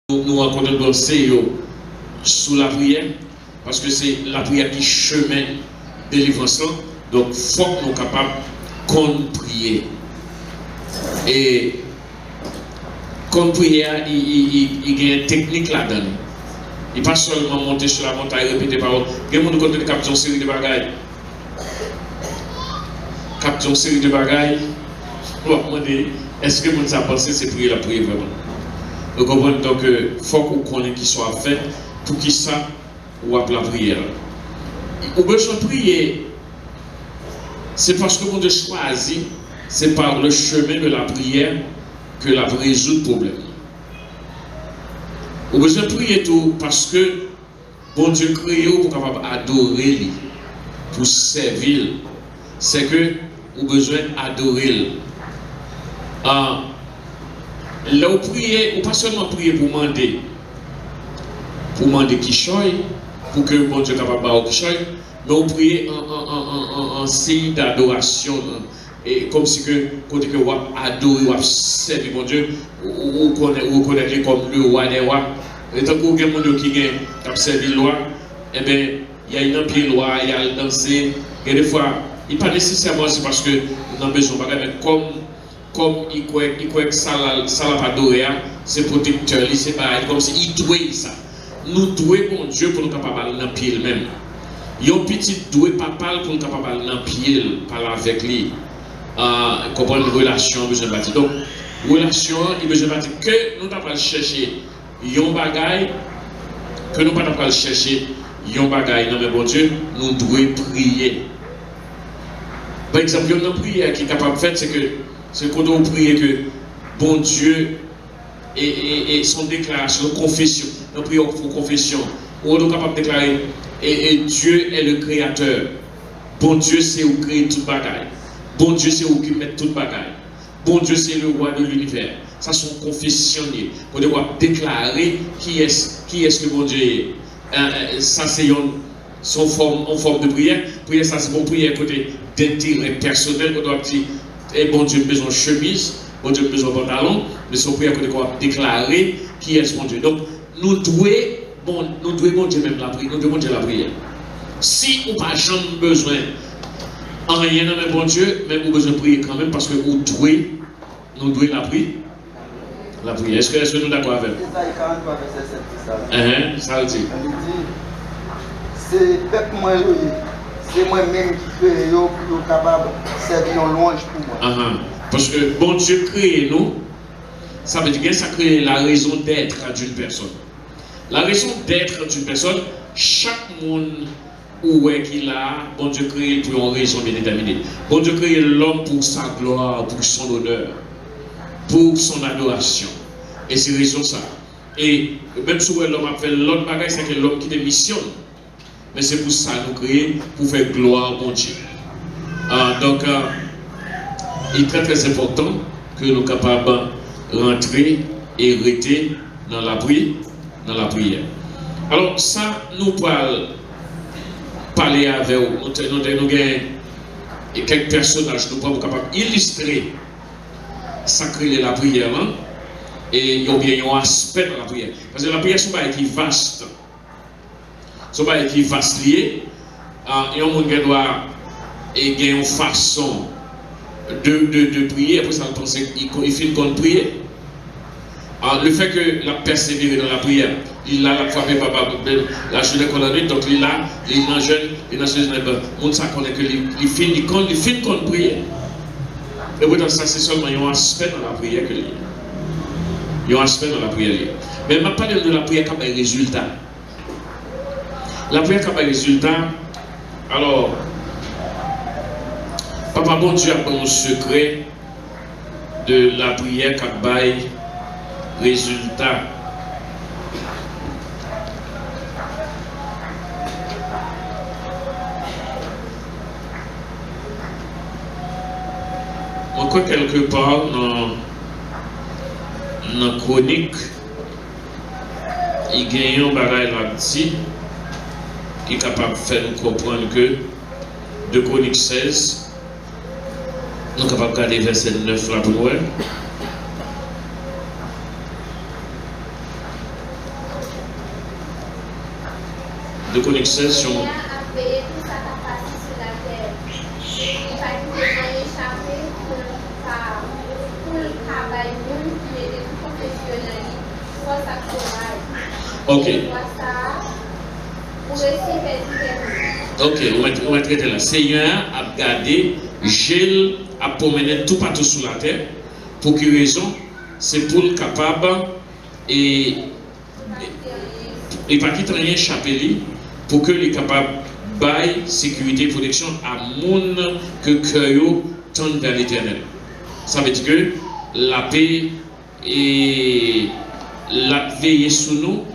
nous rencontrons danser sous la prière, parce que c'est la prière qui chemin de délivrance. Donc, il faut que nous soyons capables de prier. Et comme prière, il y a une technique là-dedans. Il ne pas seulement monter sur la montagne et répéter paroles. Il y a des gens qui captent une série de bagailles. Captent une série de bagailles. Est-ce que vous avez pensé c'est prier la prière vraiment? Vous comprenez donc il faut qu'on connaisse qui soit fait pour qui ça ou à la prière. Vous avez besoin de prier. C'est parce que vous avez choisi, c'est par le chemin de la prière que la résout le problème. Vous avez besoin de prier tout parce que bon Dieu crée pour capable adorer lui, pour servir. C'est que vous avez besoin d'adorer. Là vous priez, ou pas seulement prier pour demander qui choisit, pour que bon Dieu capable de qui choisit, mais vous priez en signe d'adoration. Et comme si que quand vous adorez, vous servez mon Dieu, vous connaissez comme le roi des rois. Et tant que vous avez des gens qui ont servi le roi, eh bien, il y a une pied loi, il y a le danser. Et des fois, il n'est pas nécessairement c'est parce que nous avons besoin de mais comme il croit que ça l'a pas adoré, c'est protecteur, c'est pareil, comme si il doit ça. Nous devons mon Dieu pour nous capables de pied même. Il y a un petit doué papa pour nous capables de pied, parler avec lui. Comprendre une relation, besoin de bâtir. Donc, relation, il besoin de bâtir que nous n'avons pas chercher yon bagaille, que nous n'avons pas chercher yon bagaille. Non, mais bon Dieu, nous devons prier. Par exemple, une prière qui est capable de faire, c'est quand on prie que bon Dieu et son déclaration, confession, nous prions pour confession, on est capable de déclarer et Dieu est le créateur. Bon Dieu, c'est où créer toute bagaille. Bon Dieu, c'est où qui met toute bagaille. Bon Dieu, c'est le roi de l'univers. Ça, sont confessionnés. On doit déclarer qui est-ce que bon Dieu est. Ça, c'est en forme de prière. Prière, ça, c'est bon prière côté d'intérêt personnel. On doit dire, et bon Dieu, besoin de chemise, bon Dieu, besoin de pantalon. Mais son prière, on doit déclarer qui est bon Dieu. Donc, nous devons bon Dieu même la prière. Nous devons Dieu la prière. Si on n'a pas jamais besoin en rien dans bon Dieu, mais vous besoin de prier quand même parce que nous devons la prière. La prière. Est-ce que nous sommes d'accord avec? Ça le dit. C'est peuple moi, c'est moi-même qui crée pour capable de servir en louange pour moi. Parce que bon Dieu crée nous, ça veut dire que ça crée la raison d'être d'une personne. La raison d'être d'une personne, chaque monde où est qu'il a, bon Dieu crée pour une raison bien déterminée. Bon Dieu crée l'homme pour sa gloire, pour son honneur, pour son adoration. Et c'est raison ça. Et même si l'homme a fait l'autre bagage, c'est que l'homme qui démissionne. Mais c'est pour ça nous créer, pour faire gloire à bon Dieu. Donc, il est très très important que nous soyons capables de rentrer et rester dans la prière. Alors ça, nous parlons parler avec nous avons quelques personnages nous sommes capables d'illustrer sacré la prière et il y a bien un aspect dans la prière parce que la prière c'est pas qui vaste c'est pas qui vaste lié et on doit gagner une façon de prier après ça penser il fait qu'on prier. Le fait que la persévérer dans la prière, il a la fois la journée qu'on a donc il a les jeunes, les nations on ça connaît que il finit qu'on prier. Et pourtant ça c'est seulement un aspect dans la prière que il y a un aspect dans la prière. Mais je ne parle pas de la prière comme un résultat. La prière comme un résultat, alors Papa bon Dieu a un secret de la prière comme résultat. On croit quelque part dans la chronique, il y a un bagage là-dessus qui est capable de faire nous comprendre que de chronique 16, nous sommes capables de garder verset 9 là pour nous. de connexion. Ok. Ok, on va traiter là. Seigneur a gardé, gel a promené tout partout sur la terre. Pour quelle raison? C'est pour le capable et pas quitter rien échapper pour que les capables bail sécurité et protection à monde que cœur tend vers l'éternel. Ça veut dire que la paix et la veille sur nous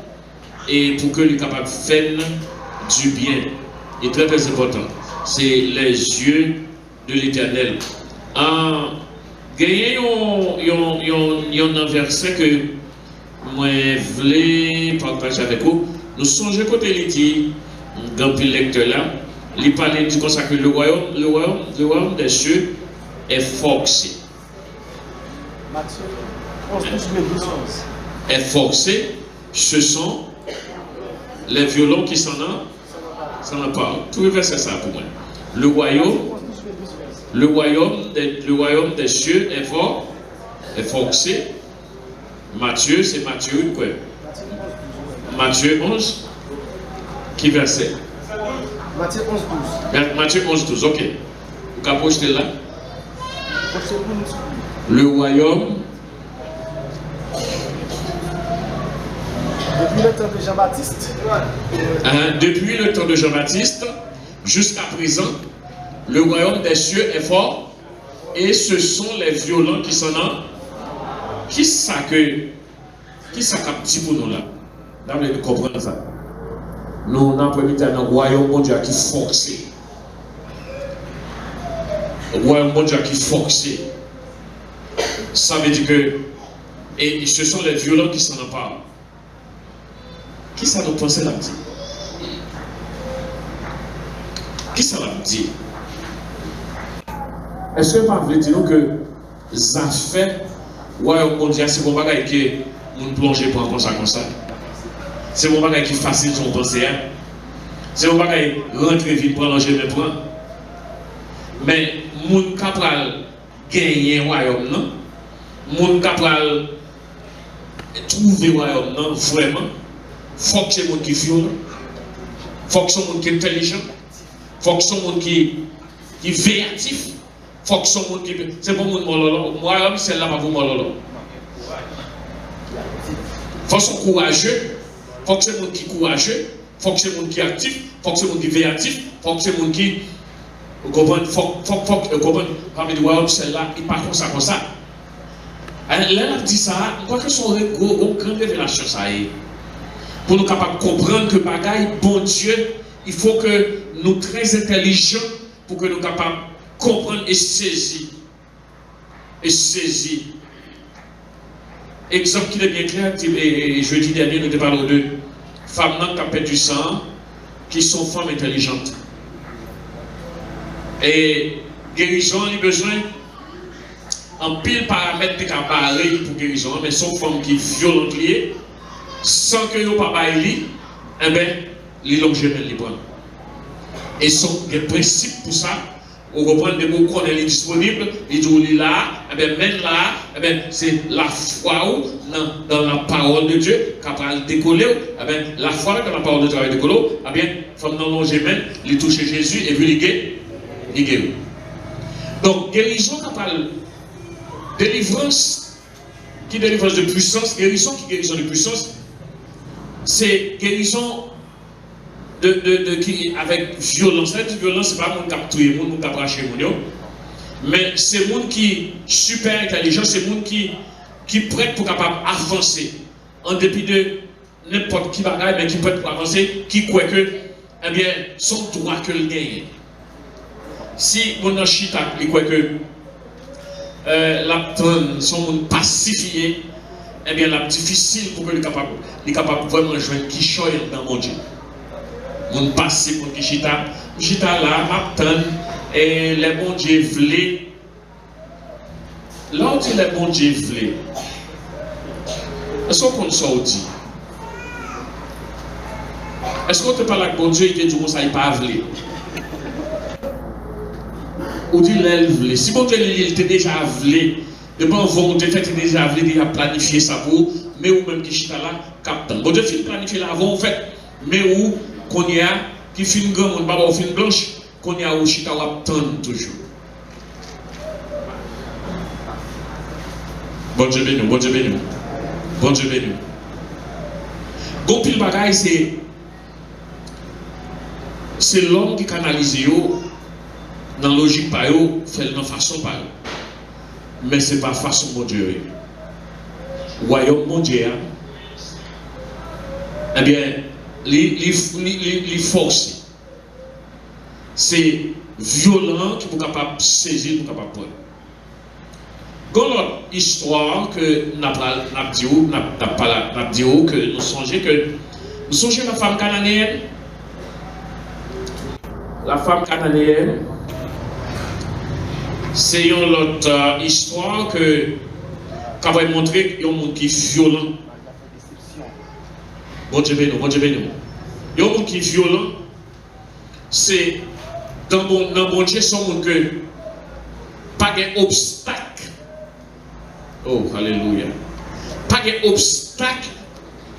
et pour que les capables faire du bien. Et très très important, c'est les yeux de l'éternel. Il y a un verset que moi voulais partager avec vous. Nous songeons côté il dit dans le lecteur là, il parlait du consacré le royaume des cieux est forcé. Est forcé, ce sont les violents qui s'en parlent. Tout le verset ça pour moi. Le royaume des cieux est forcé. Matthieu, c'est Matthieu quoi? Matthieu 11. Qui verset? Matthieu 11, 12. Matthieu 11, 12, ok. Vous pouvez projeter là. Le royaume. Depuis le temps de Jean-Baptiste. Depuis le temps de Jean-Baptiste jusqu'à présent, le royaume des cieux est fort et ce sont les violents qui s'en ont. Qui ça dit pour nous là? Là, vous comprenez ça. Nous, on a permis un royaume mondial qui est forcé. Le royaume mondial qui est forcé. Ça veut dire que. Et ce sont les violents qui s'en emparent. Qui ça nous pense là-dessus? Qui ça va dire? Est-ce que vous voulez dire que ça fait royaume mondial, c'est bon bagage que nous plongeons pas comme ça? C'est mon bagage qui est facile son pensée. C'est mon bagage rentrer vite, prendre mes points. Mais mon capral gagner royaume non. Mon capral trouver royaume non vraiment. Faut que c'est monde qui est violent. Faut que c'est monde qui est intelligent. Faut que c'est monde qui est véatif. Faut que c'est monde qui c'est pas monde mololo. Royaume c'est là pas pour mololo. Faut que c'est courageux. Faut que c'est monde qui est courageux, faut que c'est monde qui est actif, faut que c'est monde qui est véatif, faut que c'est monde qui comprend, faut comprendre, parmi les royaumes, celle-là, il part comme ça. Alors, là, on dit ça, je crois que c'est une grande révélation, ça y est. Pour nous capables de comprendre que bagaille, bon Dieu, il faut que nous soyons très intelligents pour que nous soyons capables de comprendre et saisir. Exemple qui est bien clair, et jeudi dernier, nous parlons de femmes qui ont perdu du sang, qui sont femmes intelligentes. Et guérison, il y a besoin en pile paramètres de barrer pour guérison, mais sont femmes qui violentes liées, sans que nous ne pas bailler, eh bien, ils l'ont jamais libre. Et sont des principes pour ça. On reprend des mots qu'on est disponible, ils disent là, et bien même là, et bien c'est la foi dans la parole de Dieu qui va décoller, et bien la foi dans la parole de Dieu va décoller, et bien comme dans l'onge même, il touche Jésus et puis il guérit. Donc guérison qui parle délivrance, qui délivrance de puissance, guérison qui guérison de puissance, c'est guérison avec violence. Cette violence, ce n'est pas mon cap tuer, mon cap racher, mais c'est monde qui est super intelligent, c'est monde qui est prêt pour capable avancer en dépit de n'importe qui bagaille, mais qui peut pour avancer, qui croit que, eh bien, son droit que le gagne. Si mon chita, il croit que la son monde pacifié, eh bien, la difficile pour que le capable vraiment jouer qui choye dans mon Dieu. Mon passé pour Kishita là, m'attend et les bons dieux voulaient. Là où dit les bons dieux voulaient, est-ce qu'on ça dit? Est-ce qu'on te parle avec bon Dieu et te dit que ça n'est pas avlé? Ou dit l'élève. Si bon Dieu il était déjà avlé, de bon volonté fait déjà avlé, déjà planifié ça pour, mais ou même qui chita là, captant. Bon Dieu fait planifier là avant, en fait, mais où qu'on y a, qui fait une grande, pas une blanche, qu'on y a au chita ou attendre toujours. Bon Dieu béni, bon Dieu béni. Bon Dieu béni. Bon pile bagaille, c'est l'homme qui canalise yo, dans la logique par yo, fait dans façon par yo. Mais ce n'est pas façon bon Dieu. Royaume mon Dieu, eh bien, les forces, c'est violent qui est capable de saisir, pour capable de prendre. Dans notre histoire que nous avons dit, que nous songeons la femme cananéenne. La femme cananéenne, c'est une autre histoire que va montrer qu'il y a un monde qui est violent. Bon Dieu béni, bon Dieu béni. Il y a un monde qui est violent. C'est dans mon Dieu, c'est un monde que pas d'obstacle. Oh, alléluia. Pas d'obstacle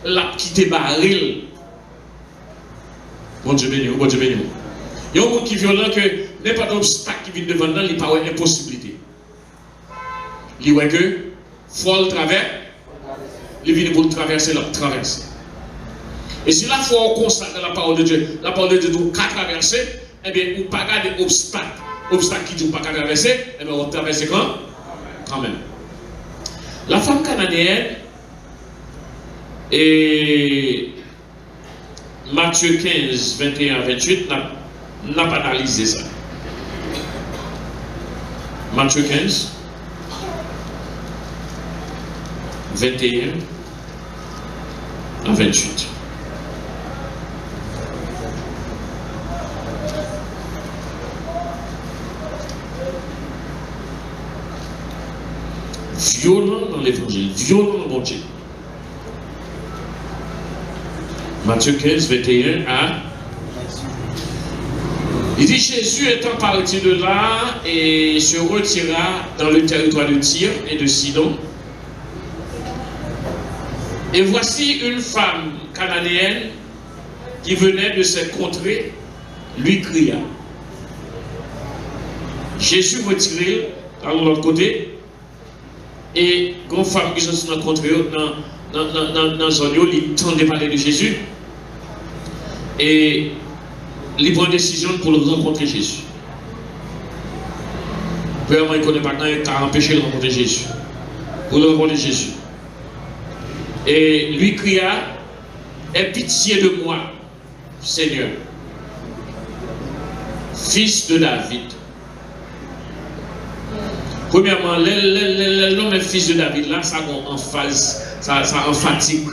là qui te barre. Bon Dieu béni, bon Dieu béni. Il y a un monde qui est violent que n'importe quel obstacle qui vient devant nous, il n'y a pas d'impossibilité. Il y a que, faut le travers, il vient pour le traverser, il traverser. Et si la foi on constate dans la parole de Dieu doit traverser, eh bien, on ne peut pas garder obstacle. Obstacle qui dit qu'on ne peut pas traverser, eh bien, on traverse quand même. La femme cananéenne, et Matthieu 15, 21 à 28, n'a pas analysé ça. Matthieu 15, 21 à 28. Violent dans l'évangile, violent dans mon Dieu. Matthieu 15, 21 à... Il dit, Jésus étant parti de là et se retira dans le territoire de Tyr et de Sidon. Et voici une femme cananéenne qui venait de cette contrée, lui cria. Jésus retiré dans l'autre côté et une femme qui sont dans la contrée, dans la zone, il tendait parler de Jésus. Et il prend une décision pour rencontrer Jésus. Vraiment, il ne connaît pas qu'il a empêché de rencontrer Jésus. Pour le rencontrer Jésus. Et lui cria, aie pitié de moi, Seigneur, fils de David. Premièrement, l'homme est fils de David, là, ça emphatique.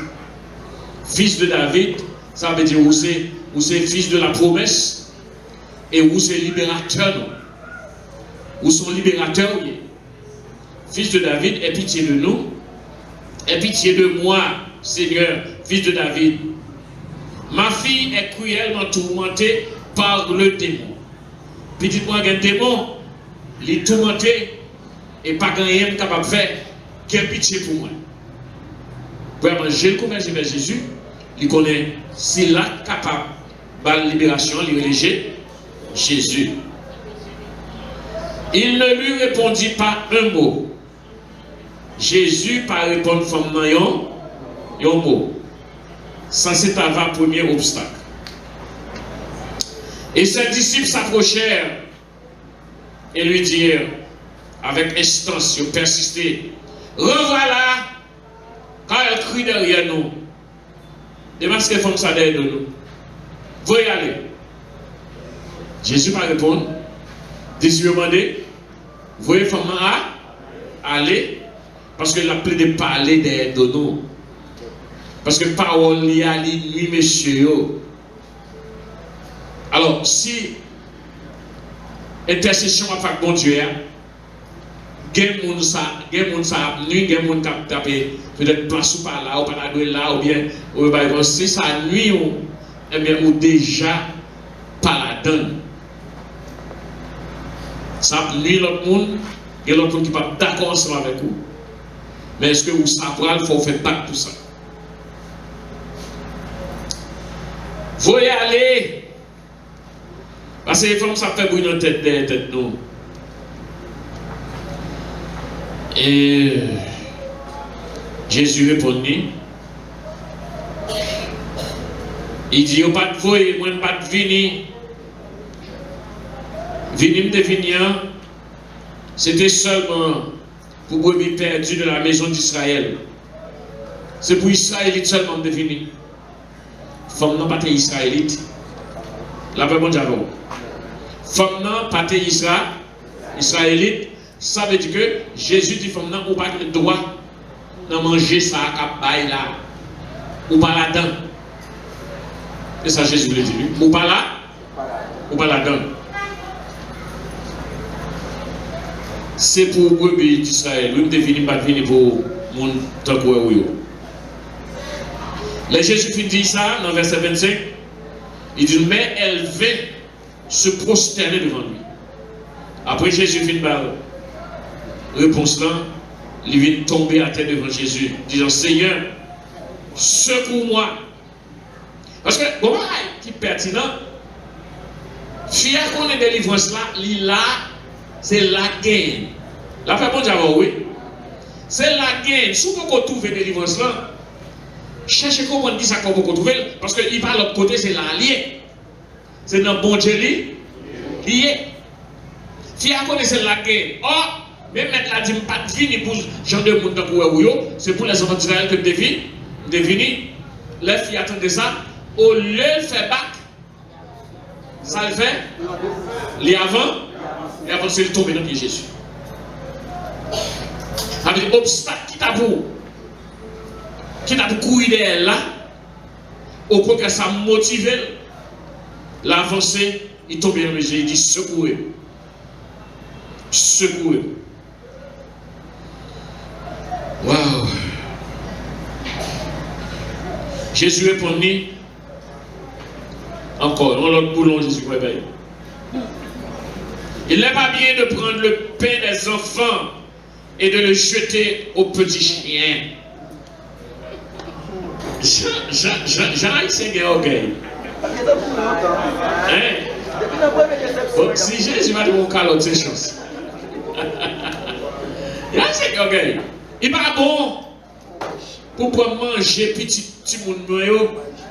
Fils de David, ça veut dire où c'est fils de la promesse et où c'est libérateur. Où sont libérateurs. Fils de David, aie pitié de nous. Aie pitié de moi, Seigneur, fils de David. Ma fille est cruellement tourmentée par le démon. Puis dites-moi qu'un démon, il est tourmenté et pas rien capable de faire. Quelle pitié pour moi. Vraiment, j'ai converti vers Jésus. Il connaît s'il est capable de la libération, il religieux, Jésus. Il ne lui répondit pas un mot. Jésus, par répondre femme un mot. Ça, c'est un premier obstacle. Et ses disciples s'approchèrent et lui dirent, avec instance, ils persisté, revoilà, car elle crie derrière nous. Demande ce qu'elle fait ça derrière nous. Vous y aller. Jésus va répondre. Jésus lui demandé, vous voyez femme à aller, parce que la plaie de parler derrière nous. Parce que parole y a lui, monsieur. Alors, si intercession a fait bon Dieu, il y a des gens qui ont tapé peut-être place ou par là, ou par là, ou bien, si ça nuit, eh bien, ou déjà pas la donne. Ça nuit l'autre monde, et l'autre monde qui n'est pas d'accord ensemble avec vous. Mais est-ce que vous savez, il faut faire pas tout ça? Vous y aller. Parce que les femmes, ça fait brûler dans tête derrière tête nous. Et Jésus répondit. Il dit, pas de voyer, moi pas de venir. Venir de venir, c'était seulement pour brebis perdu de la maison d'Israël. C'est pour Israélite seulement de venir. Femme non pas israélite. La paix bon diable. Femme non pas israélite. Ça veut dire que Jésus dit femme non ou pas le droit de manger ça à bail là. Ou pas là-dedans. Et ça Jésus le dit. Ou pas là. Ou pas là-dedans. C'est pour brebis d'Israël. Nous devons venir pas venir pour mon temps pour eux. Le Jésus dit ça dans verset 25. Il dit, mais elle vint se prosterner devant lui. Après Jésus finit par réponse là, il vient tomber à terre devant Jésus, disant, Seigneur, secours-moi. Parce que, bon, qui est pertinent, fier qu'on est délivrance là, c'est la gaine. La fait bon diable, oui. C'est la gaine. Si vous trouvez délivrance là, cherchez comment on dit ça qu'on peut trouver, parce qu'il va de l'autre côté, c'est l'allié. C'est dans bon Dieu lié. Si on connaît la guerre, même mettre la dîme pas de vie pour genre de monde pour c'est pour les enfants d'Israël que deviner. Les filles attendaient ça, au lieu de faire bac, ça le fait, les avant, et avant c'est tomber dans le pied Jésus. Avec l'obstacle qui t'a pour. Qui n'a pas couru derrière là, au point que ça motive l'avancée, il tombe dans le jeu, il dit secourez. Secourez. Waouh! Jésus répondit encore, dans l'autre boulon, Jésus réveille. Il n'est pas bien de prendre le pain des enfants et de le jeter aux petits chiens. Jean-Haïtien orgueil. Si Jésus va dire mon calotte, c'est chance. Jean-Haïtien orgueil. Il n'est pas bon pour prendre manger petit monde noyau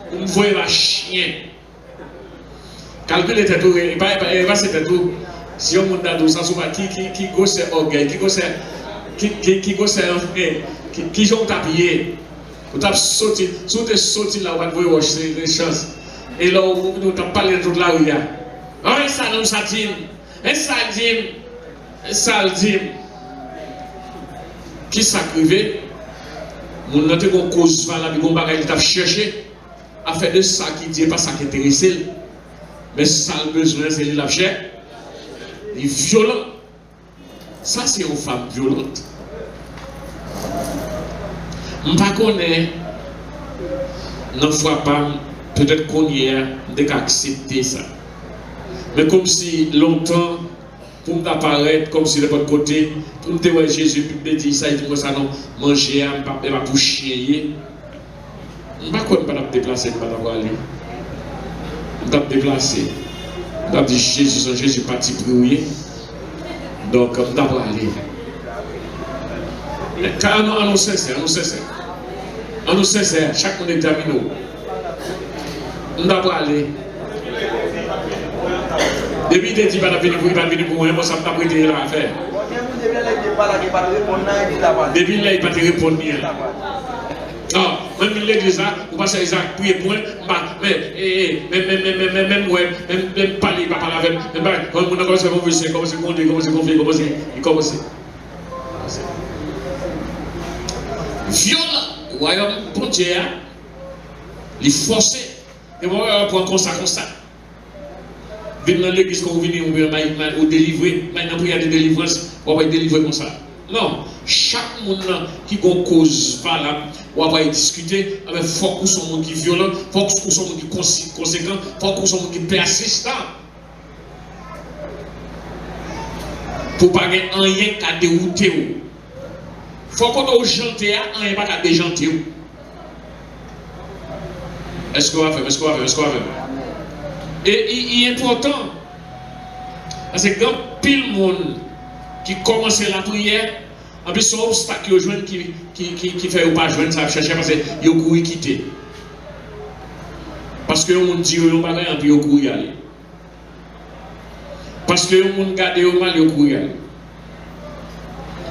pour me voir un chien. Calcule tes tours, il va se faire tout. Si on monte dans ça, qui gosse orgueil, qui gosse qui joue tapis. Vous avez sauté, là, vous avez voir des chances. Et là, vous avez parlé de toute la rue. Un salon, ça dit, un saldim. Qui s'acrivait, mon note qu'on cause là, mais qu'on bagaille t'a cherché à faire de ça qui dit pas ça qui intéresse. Mais ça le besoin, c'est la chair. Il est violent. Ça, c'est une femme violente. Je ne connais pas, ne fois pas, peut-être qu'on y a accepté ça. Mais comme si longtemps, pour m'apparaître comme si de l'autre côté, pour me dire Jésus, puis me dire ça, il dit ça, non, manger, je ne vais pas pour chier. Je ne vais pas me déplacer, je ne vais pas aller. Je vais me déplacer. Je vais dire Jésus parti prier. Donc, je ne vais pas aller. Car nous sincère, nous sincère, chaque monde est terminé. Nous devons aller. Depuis que tu vas venir pour moi, ça ne t'a pas été là à faire. Depuis là, il ne va pas te répondre. Non, même l'église là, vous passez à Isaac, priez pour moi, même parler, pas parler avec, même quand on a commencé à converser, commencer à confier, il commence. Violent, royaume pour Dieu, il forcé, et moi, on prend comme ça. Venez dans l'église quand vous venez, ou délivrer, maintenant il y a des délivrances, on va être délivré comme ça. Non, chaque monde qui a une cause valable, ou après discuter, il faut qu'on soit monde qui violent, il faut qu'on soit monde qui conséquent, il faut qu'on soit monde qui persistant. Pour pas gagner rien qu'à dérouter. Il faut qu'on ait gentil, rien pas qu'à déjanter. Est-ce qu'on va faire? Est-ce qu'on va faire? Est-ce qu'on va faire? Et il est important. Parce que quand pile monde qui commence la prière, en plus, son obstacle qui fait ou pas joindre, ça va chercher parce qu'il a couru quitter. Parce que on dit qu'on va faire, puis il a couru y aller. Parce que on garde au mal, il a couru y aller.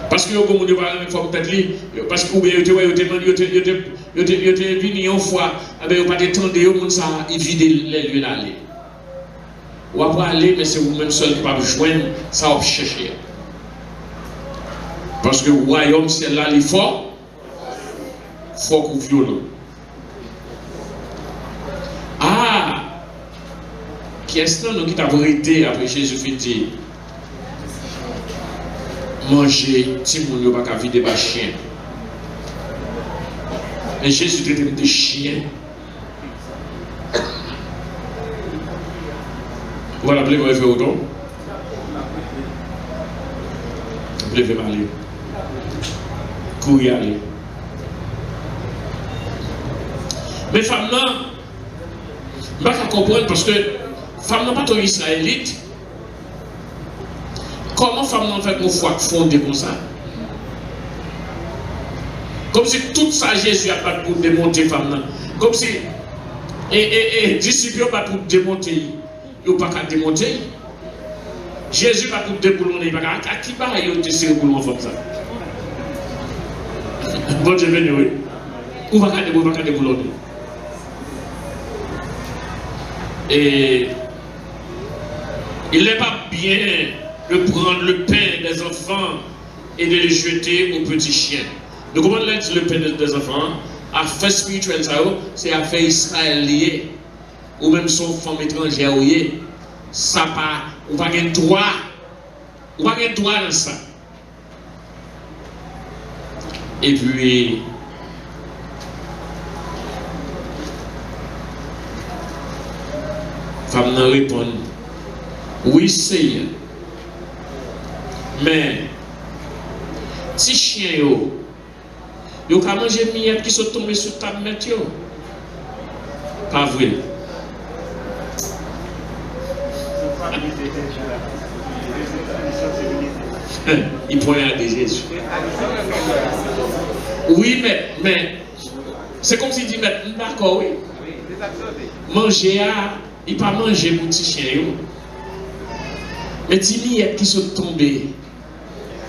Parce que on ne va pas faire peut-être parce que vous avez venu une fois, vous n'avez pas détendu, il vide les lieux d'aller. Ou après aller, mais c'est vous-même seul qui ne pouvez pas joindre, ça va chercher. Parce que le royaume, c'est là, il faut qu'on violent. Ah! Qui est-ce qui t'a arrêté après Jésus fait dire manger, si mon ne pas qu'à vider des chiens. Et Jésus traite des chiens. Voilà, vous voulez faire autant? Vous voulez faire aller? Courir aller. Mais femme là, je ne peux pas comprendre parce que femme n'a pas ton israélite. Comment femme n'a fait mon foi fondée comme ça? Comme si tout ça Jésus a pas pour démonter femme là. Comme si disciples n'ont pas pour démonter. Ils n'ont pas qu'à démonter. Jésus n'a pas pour déboulonner. Il n'a pas qu'à qui va y décider boulon comme ça. Bon Dieu béni, oui. Ou va qu'à déboulonner. Et il n'est pas bien de prendre le pain des enfants et de le jeter aux petits chiens. Donc, comment on dit le pain des enfants? Affaire spirituelle, c'est affaire israélien. Ou même son femme étrangère, ça pas, ou pas de droit. Ou pas de droit dans ça. Et puis, femme n'a répond, oui, Seigneur. Mais, si chien yo ka manger miette qui sont tombés sur table mettre yo. Pas vrai. Il pointe à des Jésus. Oui, mais c'est comme s'il dit, d'accord, oui. Manger, il pas manger pour petit chien. Mais des miettes qui sont tombées,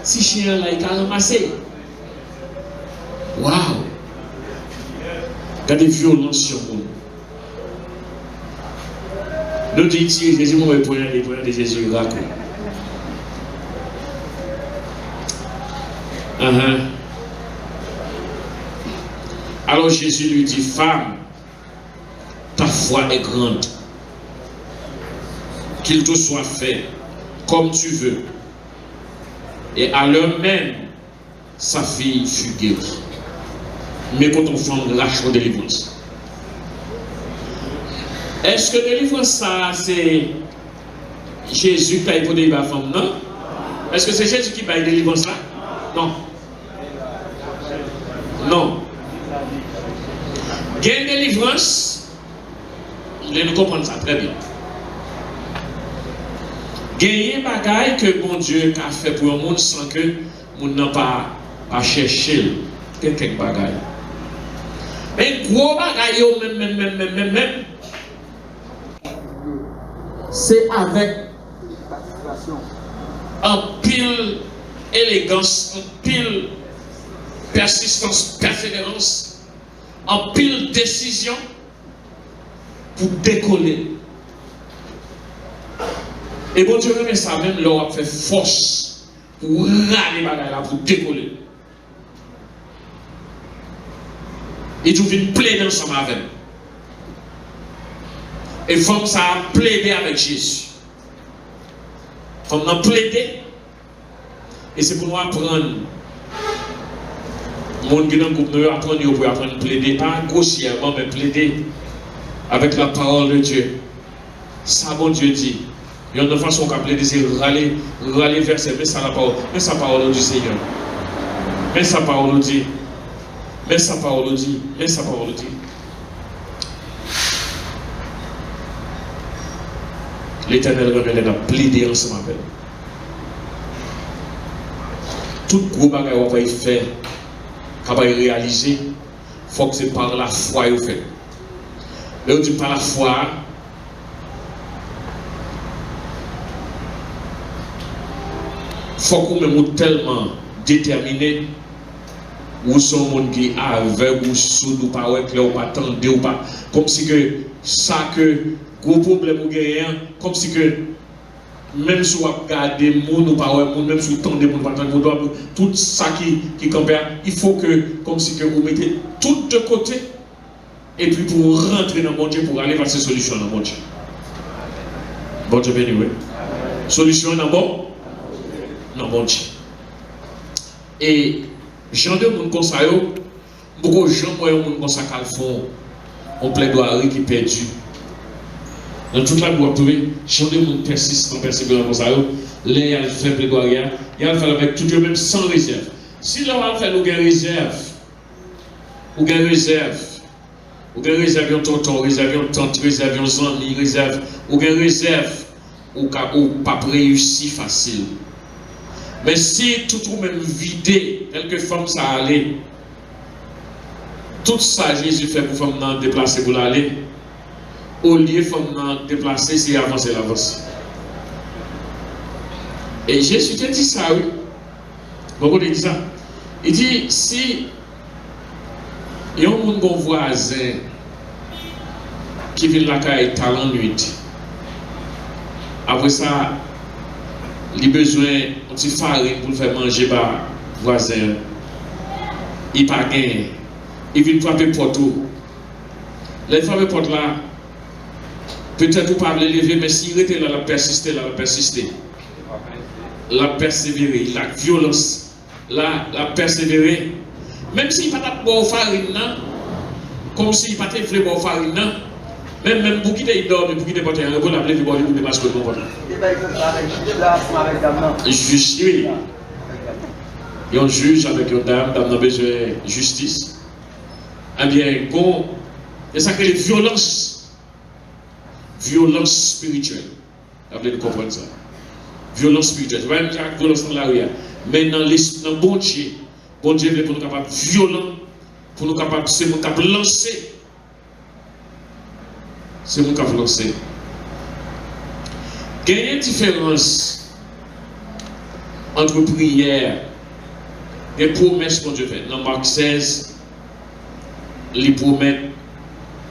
si chien là, il a ramassé. Waouh! Il y a des violences sur nous. Nous disons ici, Jésus m'a répondu de Jésus raconte. Alors Jésus lui dit, femme, ta foi est grande. Qu'il te soit fait comme tu veux. Et à l'heure même, sa fille fut guérie. Mais quand on fait une lâche en délivrance. Est-ce que délivrance ça, c'est Jésus qui a épousé la femme, non? Est-ce que c'est Jésus qui a délivrance là? Non. Non. Gain délivrance, nous comprenons ça très bien. Gagner bagaille que mon Dieu a fait pour le monde sans que mon n'a pas cherché quelques bagaille. Mais gros bagaille même. C'est avec un pile élégance, un pile persistance, persévérance, un pile décision pour décoller. Et bon Dieu, mais ça même, là, on fait force pour râler là pour décoller. Et tu viens plaider ensemble avec. Et femme ça a plaidé avec Jésus. Femme a plaidé. Et c'est pour nous apprendre Mon qui dans le groupe nous apprendre pour apprendre à plaider, pas grossièrement, mais plaider avec la parole de Dieu. Ça, bon Dieu dit. Il y a une façon qu'on plaider, c'est râler verset, mais ça la parole, mais sa parole du Seigneur. Mais sa parole dit. Mais sa parole dit. Mais sa parole dit. L'Éternel remet à plaider ensemble avec. Tout gros bagage qu'on va faire, qu'on va réaliser, il faut que c'est par la foi qu'on fait. Mais on dit par la foi, il faut qu'on soit tellement déterminé, ou son monde qui est aveugle, ou sourd, ou pas, ou pas tendé, ou pas. Comme si que ça, que gros problème ou gagnant, comme si que même si on regarde les gens, ou pas, même si on tend des gens, tout ça qui compare, il faut que, comme si que vous mettez tout de côté, et puis pour rentrer dans mon Dieu, pour aller vers ces solutions dans mon Dieu. Bon Dieu béni, oui. Solution dans mon Dieu. Et j'en ai mon conseil, beaucoup de gens ont mon conseil qu'elles font, on plaidoirie qui est perdu. Dans toute la boîte, j'en ai mon persistant, persévérant comme ça, les a fait plaidoirie, il a fait avec tout Dieu, même sans réserve. Si l'on va faire, nous avons réserve, ou gain réserve, ou gain réserve un tonton, réserve un tante, réserve un ami, réserve, ou gain réserve, ou pas réussi facile. Mais si tout le même vidé, quelque femme ça allait, tout ça Jésus fait pour femme déplacer pour l'aller, au lieu de femme déplacer, c'est avancer l'avance. Et Jésus te dit ça, oui. Pourquoi il dit ça? Il dit, si il y a un bon voisin qui vient la caille talent nuit, après ça, il a besoin d'un petit farine pour faire manger par voisin. Il n'a pas gagné. Il vient frapper porte. Il frappe porte là. Peut-être vous ne pouvez pas lever, mais s'il était là, il a persisté, il a persévéré, il a violence, il a persévéré. Même s'il n'a pas de farine, comme s'il n'a pas de farine, même pour quitter, il dort, mais pour quitter, il a un appelé, il va lui démasquer le bon. Juste, oui. Il y a un juge avec une dame, dame a besoin de justice. Eh bien, bon, il y a ça que les violences spirituelles. Vous allez comprendre ça. Violence spirituelle. Vous voyez, violence dans la rue. Mais dans le bon Dieu veut pour nous capables violents, pour nous capables, c'est nous capables lancer. C'est nous capables lancer. Il y a une différence entre prière et promesses que Dieu fait. Dans Marc 16, il promet,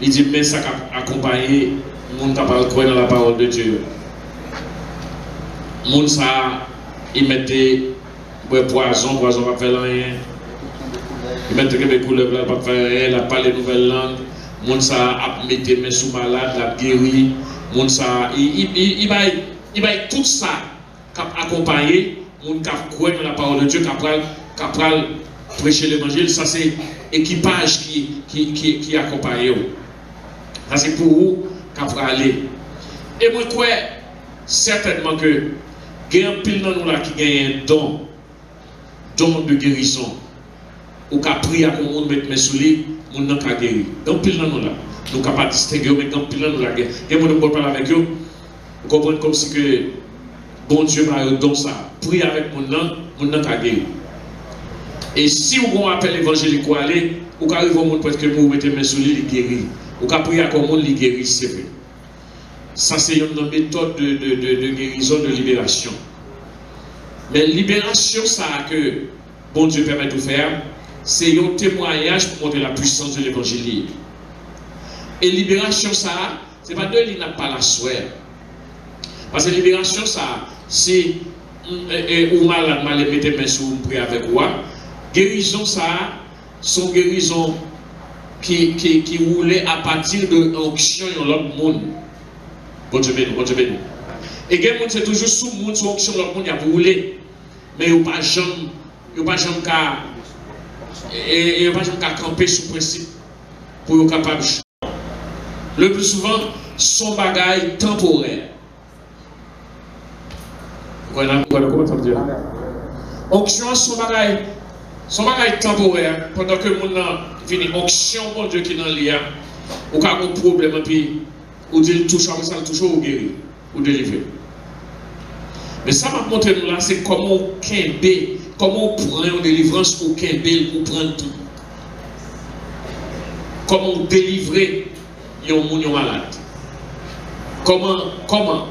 il dit, mais ça accompagné, le monde capable de croire dans la parole de Dieu. Le monde, ça, il mettait poison va faire rien. Il mettait des couleurs, il va faire rien, il n'a pas les nouvelles langues. Le monde, ça, mettait mes sous malades, il a guéri. Le monde, ça, il va tout ça accompagner, le monde qui croit dans la parole de Dieu, qui prêcher l'évangile. Ça, c'est l'équipage qui accompagne. Ça, c'est pour vous qui aller. Et moi, je crois certainement que il y a un pile dans nous là qui gagne un don de guérison. Ou qui a prié à qu'on mette mes souliers, on n'a qu'à guérir. Donc, pile dans nous là. Nous ne pouvons pas distinguer, mais quand pile dans nous là, il y a des gens qui parlent avec eux. Vous comprenez comme si que bon Dieu m'a donné ça. Priez avec mon nom, on n'a qu'à guérir. Et si vous appelez l'évangile pour aller, vous arrivez au monde parce que vous mettez mes souliers, il guérit. Vous priez à qu'on monde, il guérit, c'est vrai. Ça, c'est une méthode de guérison, de libération. Mais libération, ça que bon Dieu permet de faire, c'est un témoignage pour montrer la puissance de l'évangile. Et libération, ça, c'est pas de l'île n'a pas la souhait. Parce que libération, ça, c'est ou malade, mal mettez mes sous prier avec moi. Guérison, ça, sont guérisons qui roulaient à partir de l'onction de l'autre monde. Bon Dieu béni, bon Dieu béni. Et les gens, c'est toujours sous le monde, sous l'onction de l'autre monde, il y a roulé. Mais il n'y a pas jamais qu'à et pas qu'à camper sous principe pour être capable. Le plus souvent, son bagage temporaire. Voilà, comment ça veut dire? Onction, son bagage temporaire. Pendant que mon fini, onction, mon Dieu qui est dans l'IA, ou quand on a un problème, et puis, ou dit touche, ça le touche, ou guérir, ou délivrer. Mais ça m'a montré nous là, c'est comment on kembe, comment on prend une délivrance ou kembe, ou prend tout. Comment on délivrer un malade. Comment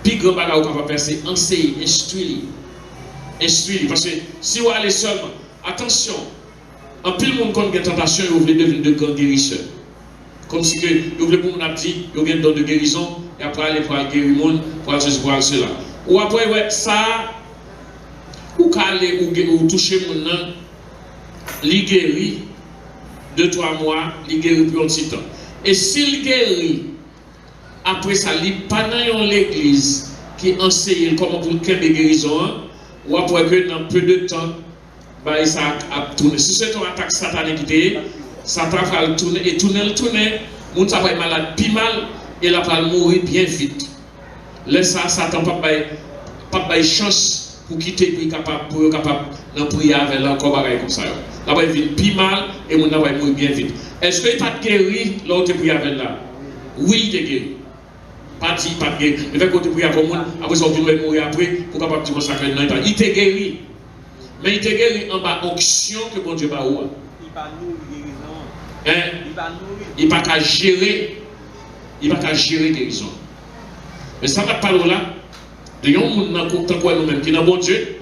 puis grand bagage qu'on va faire, c'est enseigner, instruire. Parce que si vous allez seulement, attention, en pile monde qui a une tentation, vous voulez devenir de grands guérisseurs. Comme si que vous voulez pour nous dit, vous avez un don de guérison, et après aller pour guérir le monde, pour aller cela. Ou après, ouais, ça, ou caler, ou toucher mon nom, il guérit 2-3 mois, il guérit plus un petit temps. Et s'il guérit, après ça, il pas dans l'église qui enseigne comment pour faire des guérisons, ou après que dans peu de temps, bah, ça a tourné. Si c'est une attaque satanique, Satan va tourner, et tourner, le monde va être malade, puis mal, et il va mourir bien vite. Laisse ça, Satan pas de chance pour quitter, pour être capable de prier avec là, encore comme ça. Là, il va vite, puis mal, et le monde va mourir bien vite. Est-ce qu'il n'est pas guéri, là où tu pries avec là? Oui, il est guéri. Pas de guéri. Le fait que tu pries avec le monde, après ça, tu dois mourir après, pour capable de consacrer non, il t'est guéri. Mais il t'est guéri en bas onction que bon Dieu va où? Il va nous guérison. Il va qu'à gérer. Il va qu'à gérer guérison. Mais ça va parler là de gens qui sont nous-mêmes, qui sont dans bon Dieu,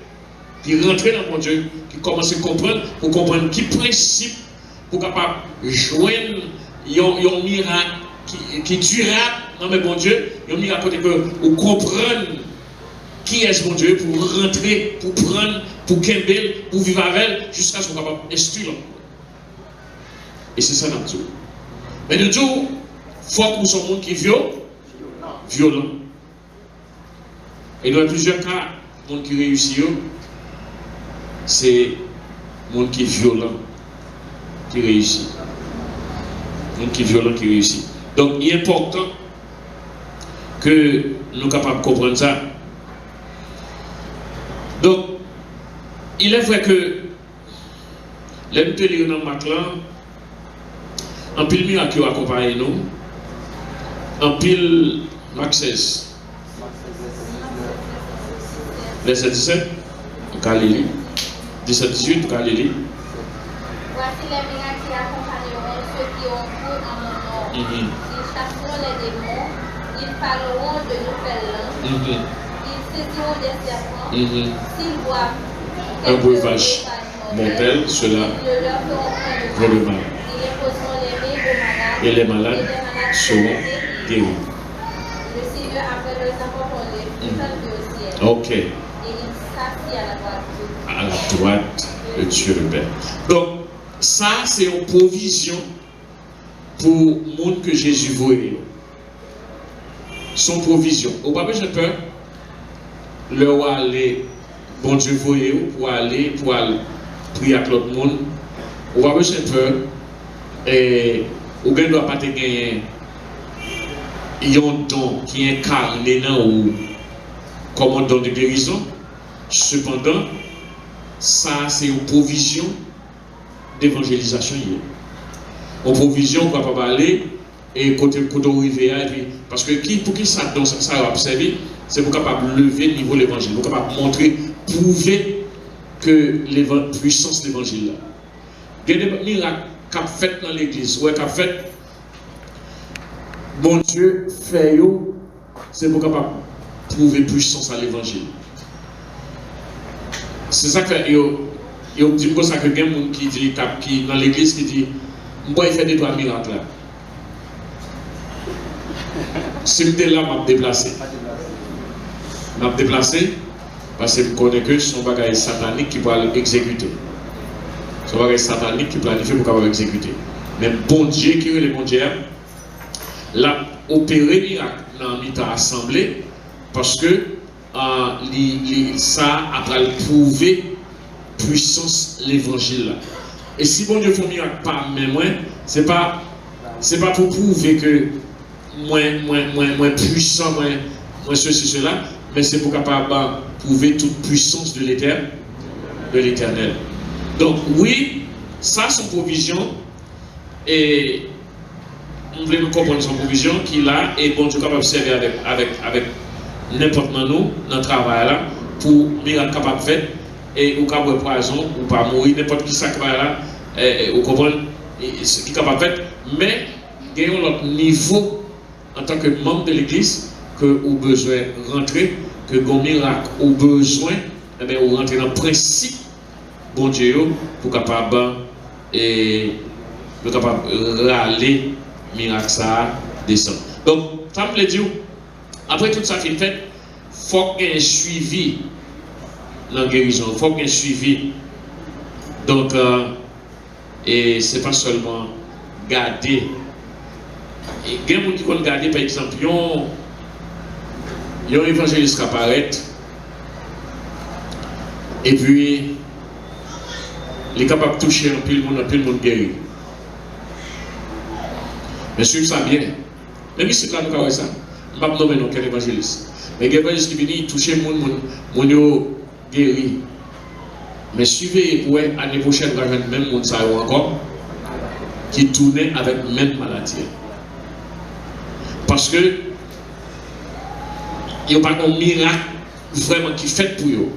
qui rentrent dans bon Dieu, qui commencent à comprendre, pour comprendre qui principe pour capable joindre un miracle qui est durable dans le bon Dieu, un miracle pour comprendre qui est ce bon Dieu, pour rentrer, pour prendre, pour kembel, pour vivre avec jusqu'à ce qu'on soit capable d'instruire. Et c'est ça notre Dieu. Mais nous disons, il faut que nous soyons un monde qui est violent. Et dans plusieurs cas, le monde qui réussit, c'est le monde qui est violent, qui réussit. Le monde qui est violent, qui réussit. Donc, il est important que nous soyons capables de comprendre ça. Donc, il est vrai que les télé dans Maclan, en pile miracle qui accompagne nous, en pile Maxès. Verset 17, Galilée. 17-18, Galilée. Voici les miracles qui accompagneront ceux qui ont cru en mon nom. Ils chasseront les démons, ils parleront de nouvelles langues, ils saisiront des serpents, s'ils boivent un breuvage mortel, cela va le mal. Ils imposeront les mains aux malades, et les malades seront guéris. Le Seigneur après les apôtres les plus au ciel. Ok. Et il s'assit à la droite de Dieu le Père. Donc, ça, c'est une provision pour le monde que Jésus voyait. Son provision. Au pas besoin de peur, leur aller, bon Dieu voyait pour aller prier avec l'autre monde. Au pas besoin de peur, et au ne doit pas te gagner un don qui est incarné dans comme un don de guérison. Cependant, ça c'est une provision d'évangélisation. Une provision qu'on va pas aller et côté arriver parce que pour qui ça donne ça va observer, c'est pour capable lever le niveau de l'évangile, pour capable montrer, prouver que la puissance de l'évangile là. Il y a des miracles qu'a fait dans l'église, ouais, qu'a fait bon Dieu fait yo, c'est pour capable prouver puissance à l'évangile. C'est ça que yo dit comme ça que il y a des gens qui dit qui dans l'église qui dit moi il fait des 3 miracles là. Si je suis là, je vais me déplacer. Parce que je connais que son bagage satanique qui peut exécuter. Son bagage satanique qui planifie pour pouvoir exécuter. Mais bon Dieu qui est le bon Dieu, l'a opéré miracle dans l'état assemblée parce que ça a prouvé puissance l'évangile. Et si bon Dieu fait un miracle par moi, c'est pas pour prouver que moins puissant, moins ceci, cela, mais c'est pour capable prouver toute puissance de l'éternel. Donc oui, ça c'est une provision, et on voulait nous comprendre son provision qu'il a, et bon Dieu capable de servir avec n'importe nous dans le travail là, pour miracle capable de faire, et ou capable de poison, ou pas mourir, n'importe qui ça là, ou comprendre ce qui est capable de faire, mais gagnons notre niveau en tant que membre de l'église, que vous besoin de rentrer, que vos miracles au besoin, eh bien, vous rentrez dans le principe, bon Dieu, pour capable râler, miracle ça descend. Donc, ça me dit, après tout ça qui est fait, il faut qu'il y ait un suivi dans la guérison, il faut qu'il y ait un suivi. Donc, et c'est pas seulement garder. Et il y a des gens qui vont garder, par exemple, il y a un évangéliste qui apparaît, et puis il est capable de toucher un peu le monde guéri. Mais suivez ça bien. Même si c'est là nous avons ça, je ne vais pas nommer quel évangéliste. Mais il y a des évangélistes qui viennent toucher le monde guéri. Mais suivez pour l'année prochaine, vous avez même monde ça encore qui tournait avec la même maladie. Parce que il n'y a pas un miracle vraiment qui fait pour eux.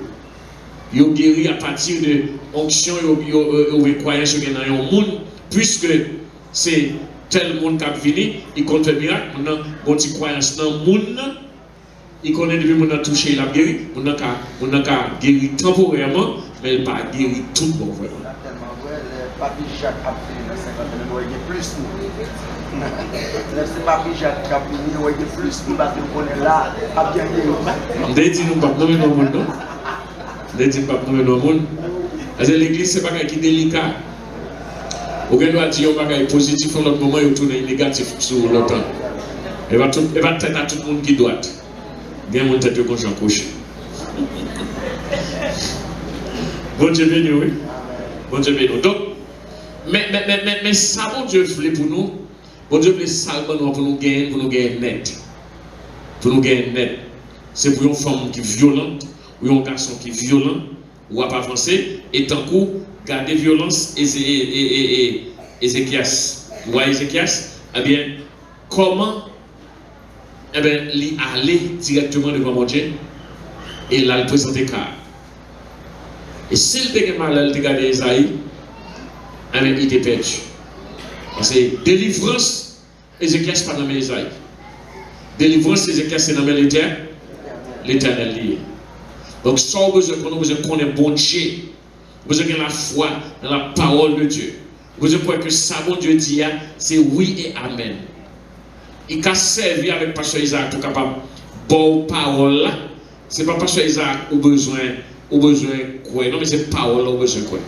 Ils ont guéri à partir de l'onction, ils ont croyance dans un monde, puisque c'est tel monde qui a venu, il compte le miracle, maintenant, quand ils croyance dans le monde, il connaît depuis qu'on a touché, il a guéri, on a guéri temporairement, mais il n'a pas guéri tout bon vraiment. Papi Jacques a pris dans 50 ans, il y a plus nous. C'est Papi Jacques qui a pris, il y a plus nous, parce qu'on est là, à bien guérir. On dit nous pas nommer dans le monde, non? On dit pas nommer dans le monde. Parce que l'église, c'est pas quelque chose qui est délicat. Au lieu de dire qu'il est positif, en l'autre moment, il tourne négatif sur l'autre temps. Il va tête à tout le monde qui doit. Bien mon tête quand j'en couche. Bon Dieu béni, oui. Bon Dieu béni. Donc, mais ça, bon Dieu voulait pour nous. Bon Dieu voulait ça pour nous gagner net. Pour nous gagner net. C'est pour une femme qui est violente, ou un garçon qui est violent, ou à pas avancer, et tant coup, garder violence et Ézéchias. Vous voyez Ézéchias? Eh bien, comment aller directement devant mon Dieu et là, le présenter car. Et s'il était mal, il regardait Esaïe, il était perdu. Parce que délivrance, Ézéchias pas dans Esaïe. Délivrance, Ézéchias c'est dans l'éternel lié. Donc, ça, on a besoin qu'on ait bon Dieu. Vous avez la foi dans la parole de Dieu. Vous avez que ça, bon Dieu dit, c'est oui et amen. Il a servi avec Pasteur Isaac pour capable bonne parole là. Ce n'est pas Pasteur Isaac au besoin quoi. Non, mais c'est parole au besoin quoi.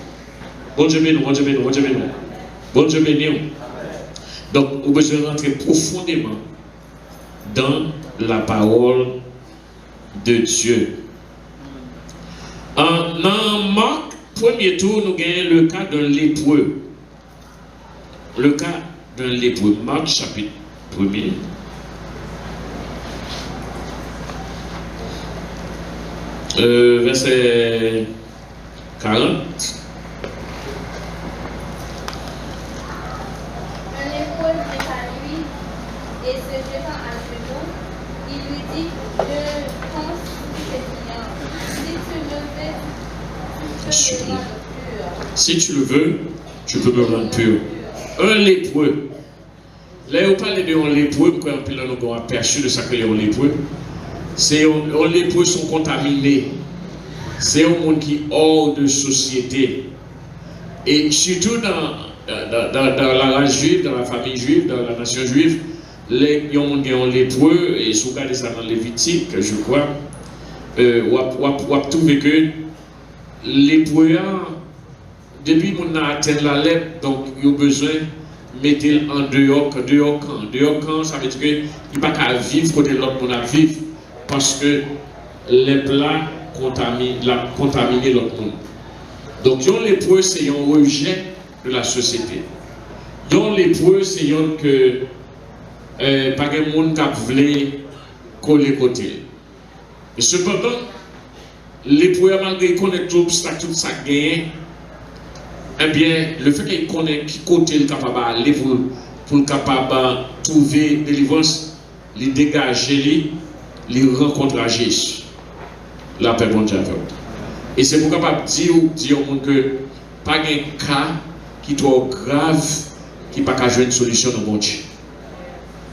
Bon Dieu béni, bon Dieu béni, bon Dieu béni. Bon Dieu béni. Donc, vous besoin rentrer profondément dans la parole de Dieu. Dans Marc, premier tour, nous gagnons le cas d'un lépreux. Le cas d'un lépreux. Marc, chapitre 1er. Verset 40. Un lépreux vient à lui et se jetant à genoux, il lui dit, je pense que si tu le veux, tu peux me rendre pur. Un lépreux. Là, on parle d'un lépreux, quand on a aperçu de ça qu'il y a un lépreux. C'est un lépreux sont contaminés. C'est un monde qui est hors de société. Et surtout dans la race juive, dans la famille juive, dans la nation juive, les gens qui ont lépreux, et si vous regardez ça dans Lévitique, je crois, vous trouvez que lépreux, depuis qu'on a atteint la lèpre, donc il y a besoin de mettre en dehors quand ça veut dire qu'il n'y a pas qu'à vivre côté l'autre monde à vivre, parce que les plats contaminé l'autre monde. Donc, les lépreux, c'est un rejet de la société. Donc l'épreuve, c'est que pas de monde qui voulait coller côté. Et cependant, l'épreuve, malgré qu'on ait tout obstacle, tout ça gagné, eh bien, le fait qu'il connaît qui côté il est capable d'aller pour capable trouver délivrance, les dégager, les rencontrer Jésus. La paix bon Dieu. Et c'est pour capable dire au monde que pas de cas qui est trop grave qui n'a pas jouer une solution dans mon Dieu.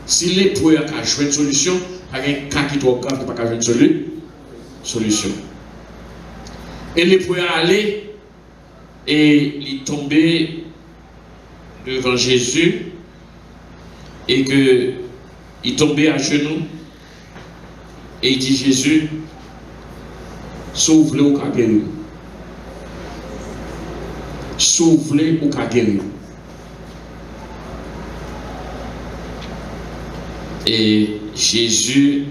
Si l'épreuve a joué une solution, pas de cas qui est trop grave qui n'a pas jouer une solution. Et l'épreuve a allé et il est tombé devant Jésus et que il est tombé à genoux et il dit Jésus, sauve-le ou qu'a guéri. Sauve-le ou qu'a guéri. Et Jésus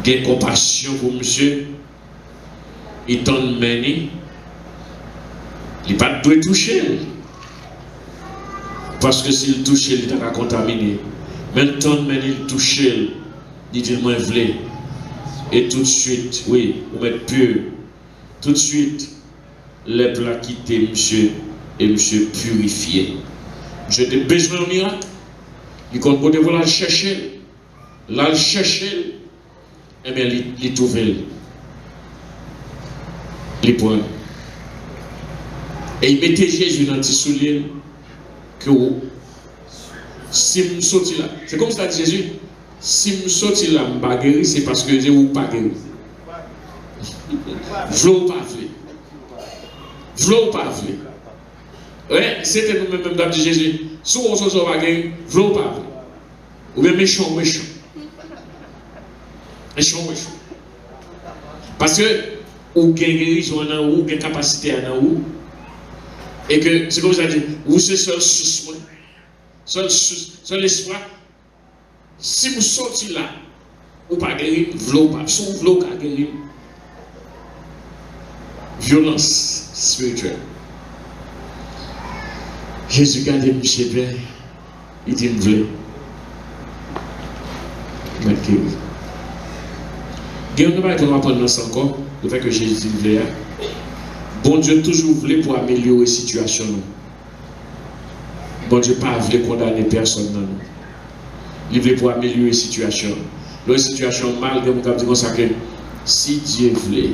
a compassion pour monsieur. Il t'en mène. Il n'a pas de toucher. Parce que s'il touche, il est contaminé. Maintenant, il touche, il dit moi je veux. Et tout de suite, oui, vous êtes pur. Tout de suite, les plats quittés, monsieur, et monsieur purifié. J'ai des besoins de miracle. Il compte pour la chercher. Là, le chercher, et bien, il trouve. Les points. Et il mettait Jésus dans le petit soulier que si je saute là, c'est comme ça dit Jésus, si je saute là, je ne pas guéri, c'est parce que je ne pas guéri. Je ne veux pas faire. Je ne veux pas faire. Ouais, c'était nous-mêmes dans Jésus. Si on se sauve pas guéri, je ne veux pas faire. Ou bien méchant. Parce que ou gain guérison en ou gain capacité en ou et que c'est comme ça dit ou c'est seul sous seul espoir si vous sortez là ou pas guérir v'lou pas son v'lou pas guérir violence spirituelle. Jésus garde monsieur bien il dit m'vle il y a un travail qu'on va prendre encore, le fait que Jésus dit bon Dieu toujours voulait pour améliorer la situation. Bon Dieu pas voulait condamner personne. Il voulait pour améliorer la situation. La situation mal, on peut dire comme ça que si Dieu voulait.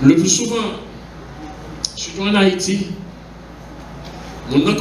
Le plus souvent, surtout en Haïti, on a